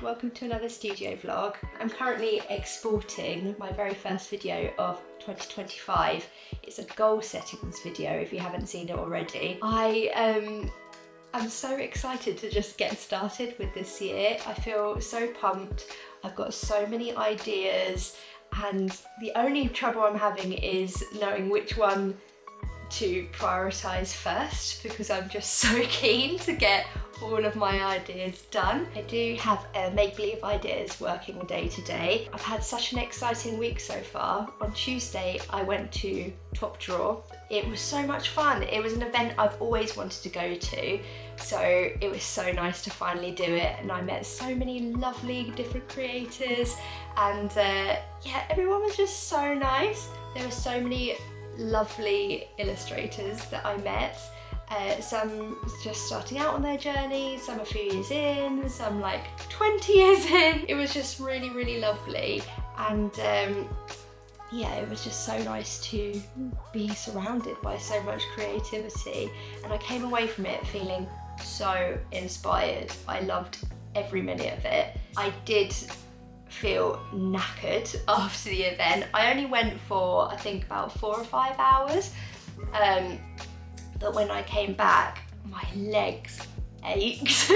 welcome to another studio vlog. I'm currently exporting my very first video of 2025. It's a goal settings video if you haven't seen it already. I'm so excited to just get started with this year. I feel so pumped. I've got so many ideas and the only trouble I'm having is knowing which one to prioritise first because I'm just so keen to get all of my ideas done. I do have make-believe ideas working day to day. I've had such an exciting week so far. On Tuesday I went to Top Drawer. It was so much fun. It was an event I've always wanted to go to, so it was so nice to finally do it, and I met so many lovely different creators, and yeah, everyone was just so nice. There were so many lovely illustrators that I met. Some just starting out on their journey, some a few years in, some like 20 years in. It was just really, really lovely, and yeah, it was just so nice to be surrounded by so much creativity, and I came away from it feeling so inspired. I loved every minute of it. I did feel knackered after the event. I only went for I think about 4 or 5 hours, but when I came back my legs ached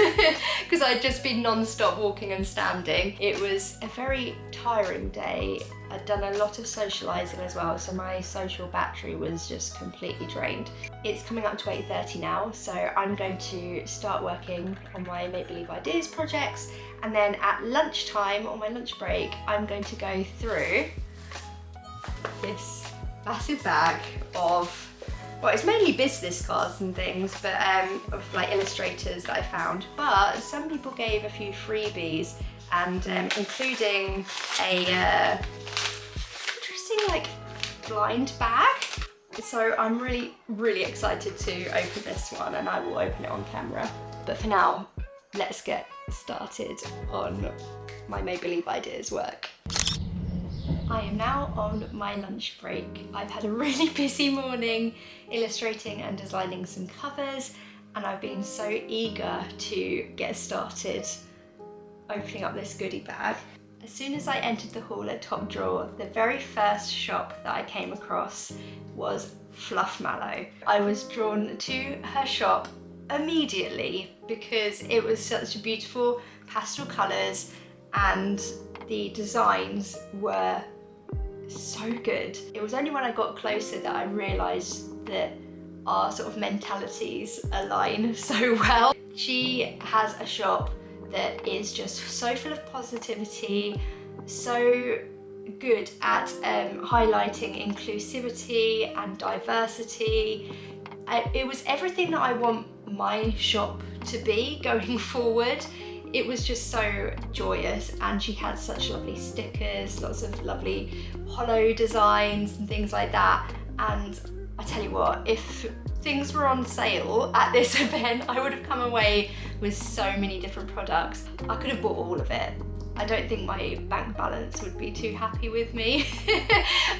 because I'd just been non-stop walking and standing. It was a very tiring day. I'd done a lot of socialising as well, so my social battery was just completely drained. It's coming up to 8:30 now, so I'm going to start working on my make-believe ideas projects, and then at lunchtime, on my lunch break, I'm going to go through this massive bag of, well, it's mainly business cards and things, but of like illustrators that I found. But some people gave a few freebies, and including a interesting like blind bag. So I'm really, really excited to open this one, and I will open it on camera. But for now, let's get started on my make-believe ideas work. I am now on my lunch break. I've had a really busy morning illustrating and designing some covers, and I've been so eager to get started opening up this goodie bag. As soon as I entered the hall at Top Drawer, the very first shop that I came across was Fluffmallow. I was drawn to her shop immediately because it was such beautiful pastel colours and the designs were so good. It was only when I got closer that I realised that our sort of mentalities align so well. She has a shop that is just so full of positivity, so good at highlighting inclusivity and diversity. It was everything that I want my shop to be going forward. It was just so joyous, and she had such lovely stickers, lots of lovely hollow designs and things like that. And I tell you what, if things were on sale at this event, I would have come away with so many different products. I could have bought all of it. I don't think my bank balance would be too happy with me.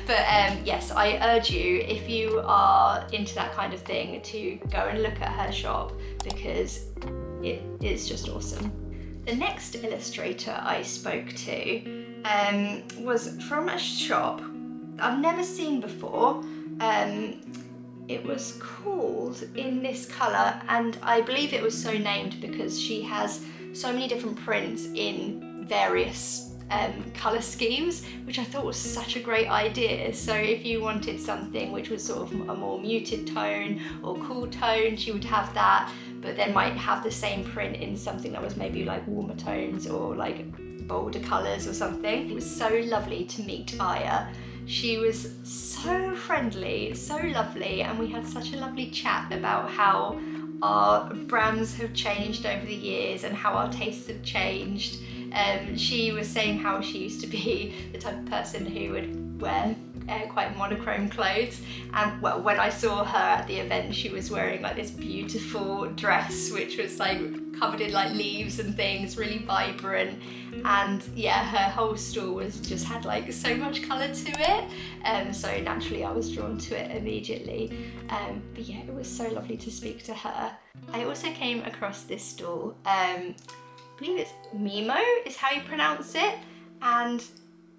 But yes, I urge you, if you are into that kind of thing, to go and look at her shop because it is just awesome. The next illustrator I spoke to was from a shop I've never seen before. It was called In This Colour, and I believe it was so named because she has so many different prints in various colour schemes, which I thought was such a great idea. So if you wanted something which was sort of a more muted tone or cool tone, she would have that, but then might have the same print in something that was maybe like warmer tones or like bolder colours or something. It was so lovely to meet Aya. She was so friendly, so lovely, and we had such a lovely chat about how our brands have changed over the years and how our tastes have changed. She was saying how she used to be the type of person who would wear quite monochrome clothes, and well, when I saw her at the event, she was wearing like this beautiful dress which was like covered in like leaves and things, really vibrant, and yeah, her whole stall was just had like so much colour to it, so naturally I was drawn to it immediately. But yeah, it was so lovely to speak to her. I also came across this stall believe it's Mimo is how you pronounce it. And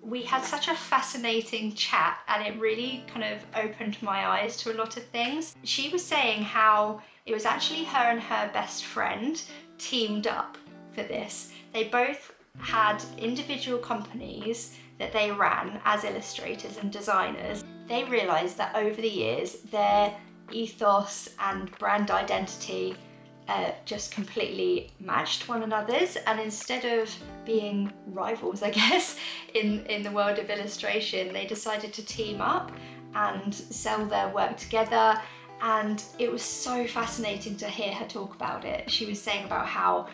we had such a fascinating chat, and it really kind of opened my eyes to a lot of things. She was saying how it was actually her and her best friend teamed up for this. They both had individual companies that they ran as illustrators and designers. They realised that over the years their ethos and brand identity just completely matched one another's, and instead of being rivals, I guess, in the world of illustration, they decided to team up and sell their work together. And it was so fascinating to hear her talk about it. She was saying about how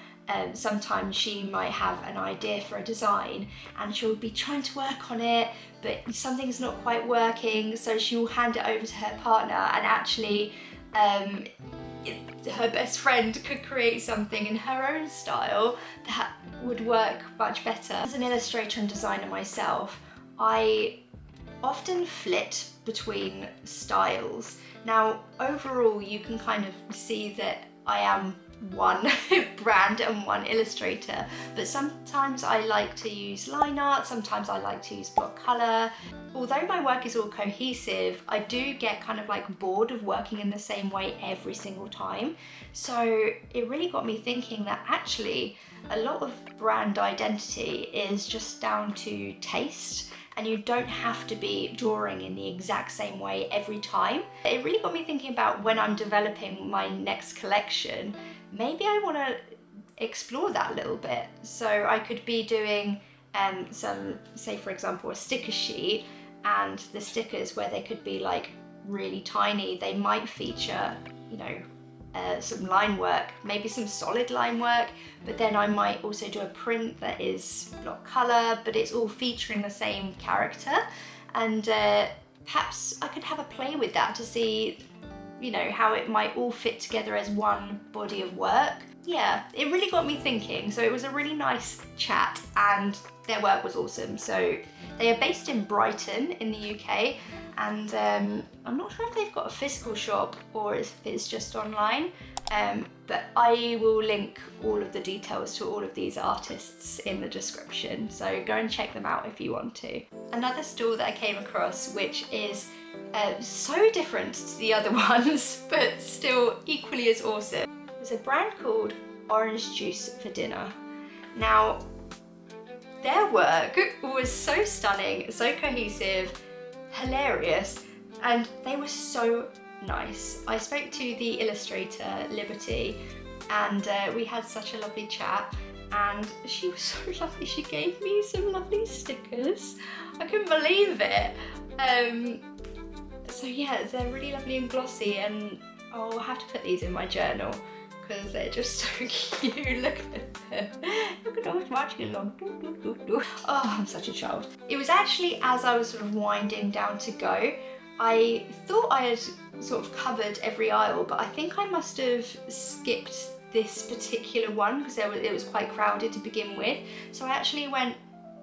sometimes she might have an idea for a design and she'll be trying to work on it, but something's not quite working, so she'll hand it over to her partner, and actually her best friend could create something in her own style that would work much better. As an illustrator and designer myself, I often flit between styles. Now, overall, you can kind of see that I am one brand and one illustrator, but sometimes I like to use line art, sometimes I like to use block colour. Although my work is all cohesive, I do get kind of like bored of working in the same way every single time. So it really got me thinking that actually a lot of brand identity is just down to taste, and you don't have to be drawing in the exact same way every time. It really got me thinking about when I'm developing my next collection, maybe I want to explore that a little bit. So I could be doing some, say for example, a sticker sheet, and the stickers where they could be like really tiny, they might feature, you know, some line work, maybe some solid line work, but then I might also do a print that is block colour, but it's all featuring the same character. And perhaps I could have a play with that to see, you know, how it might all fit together as one body of work. Yeah, it really got me thinking. So it was a really nice chat, and their work was awesome. So they are based in Brighton in the UK, and I'm not sure if they've got a physical shop or if it's just online, but I will link all of the details to all of these artists in the description, so go and check them out if you want to. Another stall that I came across, which is so different to the other ones, but still equally as awesome, was a brand called Orange Juice for Dinner. Now, their work was so stunning, so cohesive, hilarious, and they were so nice. I spoke to the illustrator, Liberty, and we had such a lovely chat, and she was so lovely. She gave me some lovely stickers. I couldn't believe it. So yeah, they're really lovely and glossy, and I'll have to put these in my journal because they're just so cute. Look at them. Look at us marching along. Oh, I'm such a child. It was actually as I was sort of winding down to go, I thought I had sort of covered every aisle, but I think I must have skipped this particular one because it was quite crowded to begin with. So I actually went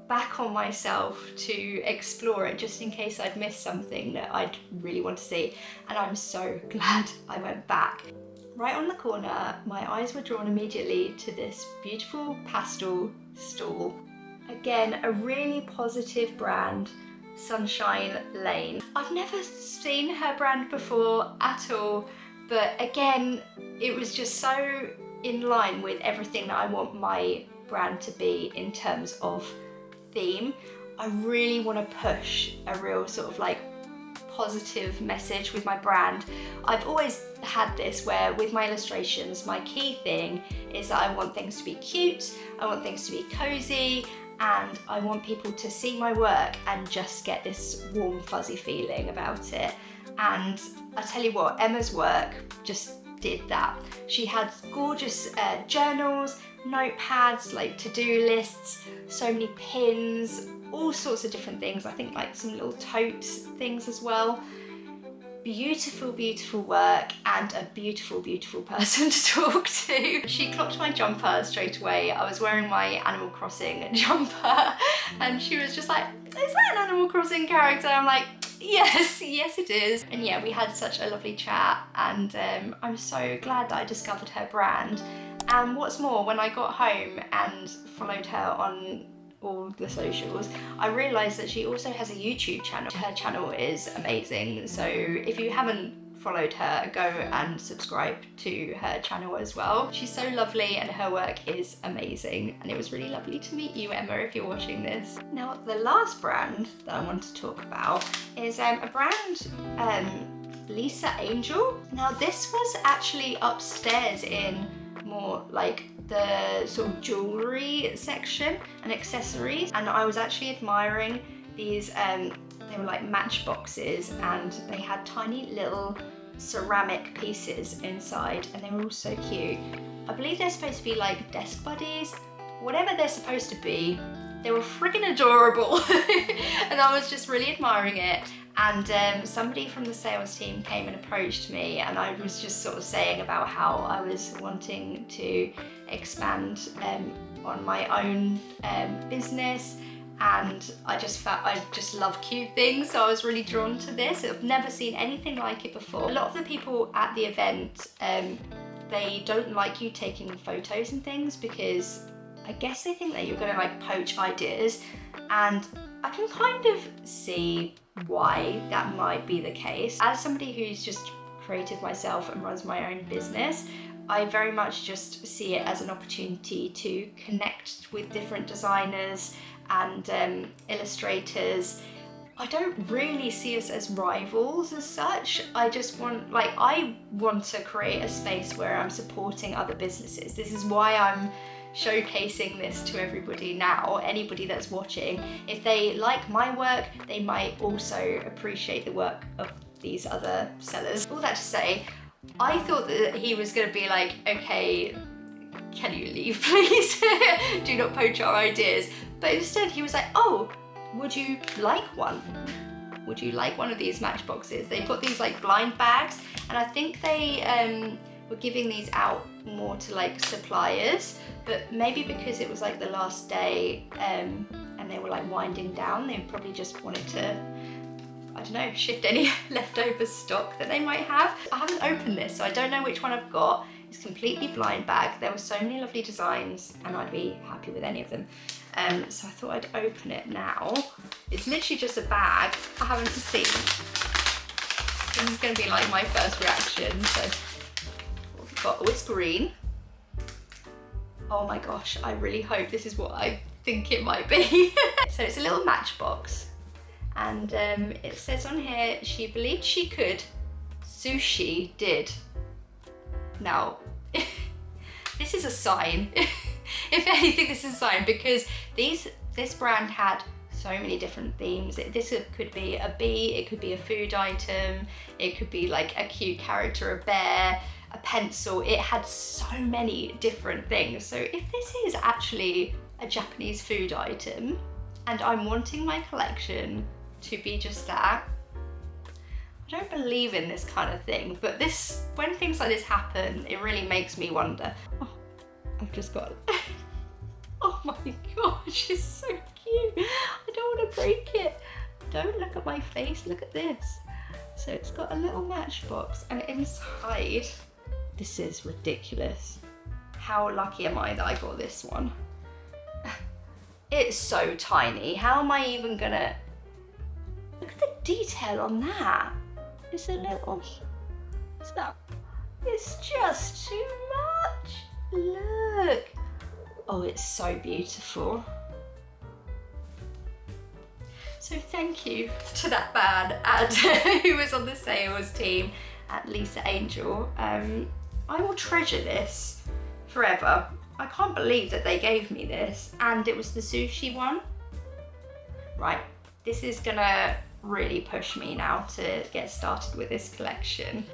back on myself to explore it just in case I'd missed something that I'd really want to see, and I'm so glad I went back. Right on the corner, my eyes were drawn immediately to this beautiful pastel stall. Again, a really positive brand, Sunshine Lane. I've never seen her brand before at all, but again, it was just so in line with everything that I want my brand to be in terms of theme. I really want to push a real sort of like positive message with my brand. I've always had this where with my illustrations, my key thing is that I want things to be cute, I want things to be cozy, and I want people to see my work and just get this warm fuzzy feeling about it. And I tell you what, Emma's work just did that. She had gorgeous journals, notepads, like to-do lists, so many pins, all sorts of different things. I think like some little tote things as well. Beautiful, beautiful work, and a beautiful, beautiful person to talk to. She clocked my jumper straight away. I was wearing my Animal Crossing jumper, and she was just like, is that an Animal Crossing character? I'm like, yes, yes it is. And yeah, we had such a lovely chat, and I'm so glad that I discovered her brand. And what's more, when I got home and followed her on all the socials, I realised that she also has a YouTube channel. Her channel is amazing, so if you haven't followed her, go and subscribe to her channel as well. She's so lovely and her work is amazing, and it was really lovely to meet you, Emma, if you're watching this. Now, the last brand that I want to talk about is a brand, Lisa Angel. Now, this was actually upstairs in more like the sort of jewellery section and accessories, and I was actually admiring these, they were like matchboxes, and they had tiny little ceramic pieces inside, and they were all so cute. I believe they're supposed to be like desk buddies, whatever they're supposed to be. They were friggin' adorable and I was just really admiring it. And somebody from the sales team came and approached me, and I was just sort of saying about how I was wanting to expand on my own business, and I just felt I just love cute things, so I was really drawn to this. I've never seen anything like it before. A lot of the people at the event, they don't like you taking photos and things because I guess they think that you're gonna like poach ideas, and I can kind of see why that might be the case. As somebody who's just creative myself and runs my own business, I very much just see it as an opportunity to connect with different designers and illustrators. I don't really see us as rivals as such. I just want, like, I want to create a space where I'm supporting other businesses. This is why I'm showcasing this to everybody now. Anybody that's watching, if they like my work, they might also appreciate the work of these other sellers. All that to say, I thought that he was going to be like, okay, can you leave please? Do not poach our ideas. But instead he was like, oh, would you like one? Would you like one of these matchboxes? They've got these like blind bags, and I think they were giving these out more to like suppliers, but maybe because it was like the last day and they were like winding down, they probably just wanted to, I don't know, shift any leftover stock that they might have. I haven't opened this, so I don't know which one I've got. It's completely blind bag. There were so many lovely designs and I'd be happy with any of them. So I thought I'd open it now. It's literally just a bag. I haven't seen. This is going to be like my first reaction. So what we've got, oh, it's green. Oh my gosh, I really hope this is what I think it might be. So it's a little matchbox, and it says on here, she believed she could, sushi did. Now, this is a sign. If anything, this is a sign, because this brand had so many different themes. This could be a bee, it could be a food item, it could be like a cute character, a bear, a pencil. It had so many different things. So if this is actually a Japanese food item and I'm wanting my collection to be just that, I don't believe in this kind of thing, but this, when things like this happen, it really makes me wonder. Oh, I've just got, oh my gosh, it's so cute. I don't want to break it. Don't look at my face, look at this. So it's got a little matchbox, and inside, this is ridiculous. How lucky am I that I got this one? It's so tiny. How am I even gonna, look at the detail on that. It's a little, it's just too much. Look. Oh, it's so beautiful. So thank you to that man and who was on the sales team at Lisa Angel. I will treasure this forever. I can't believe that they gave me this, and it was the sushi one. Right, this is gonna really push me now to get started with this collection.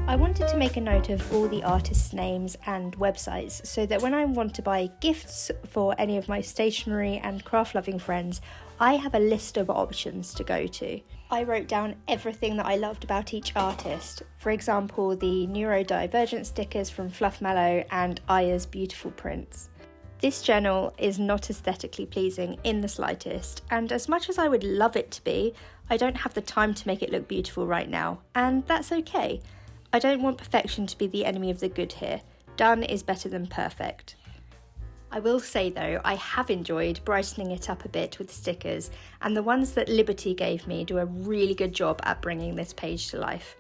I wanted to make a note of all the artists' names and websites so that when I want to buy gifts for any of my stationery and craft-loving friends, I have a list of options to go to. I wrote down everything that I loved about each artist. For example, the neurodivergent stickers from Fluffmallow and Aya's beautiful prints. This journal is not aesthetically pleasing in the slightest, and as much as I would love it to be, I don't have the time to make it look beautiful right now, and that's okay. I don't want perfection to be the enemy of the good here. Done is better than perfect. I will say though, I have enjoyed brightening it up a bit with stickers, and the ones that Liberty gave me do a really good job at bringing this page to life.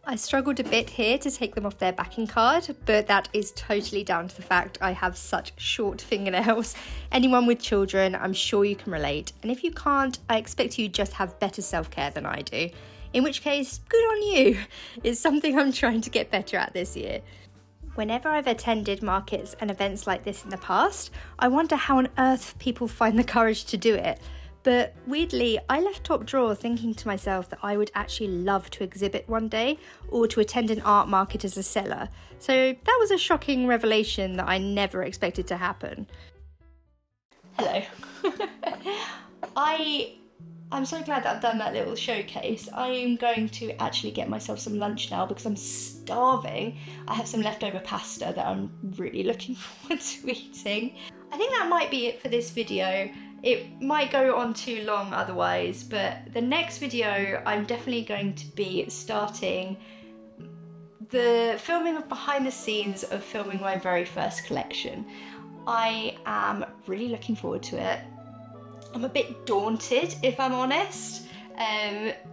I struggled a bit here to take them off their backing card, but that is totally down to the fact I have such short fingernails. Anyone with children, I'm sure you can relate, and if you can't, I expect you just have better self-care than I do. In which case, good on you. It's something I'm trying to get better at this year. Whenever I've attended markets and events like this in the past, I wonder how on earth people find the courage to do it. But weirdly, I left Top Drawer thinking to myself that I would actually love to exhibit one day or to attend an art market as a seller. So that was a shocking revelation that I never expected to happen. Hello. I'm so glad that I've done that little showcase. I am going to actually get myself some lunch now because I'm starving. I have some leftover pasta that I'm really looking forward to eating. I think that might be it for this video. It might go on too long otherwise, but the next video I'm definitely going to be starting the filming of behind the scenes of filming my very first collection. I am really looking forward to it. I'm a bit daunted, if I'm honest,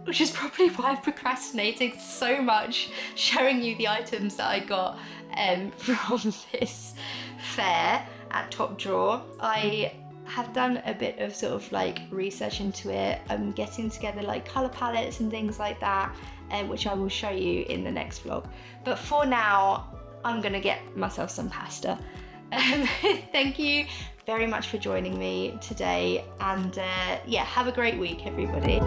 which is probably why I've procrastinated so much showing you the items that I got from this fair at Top Drawer. I have done a bit of sort of like research into it. I'm getting together like colour palettes and things like that, which I will show you in the next vlog. But for now, I'm gonna get myself some pasta. Thank you very much for joining me today, and yeah, have a great week, everybody.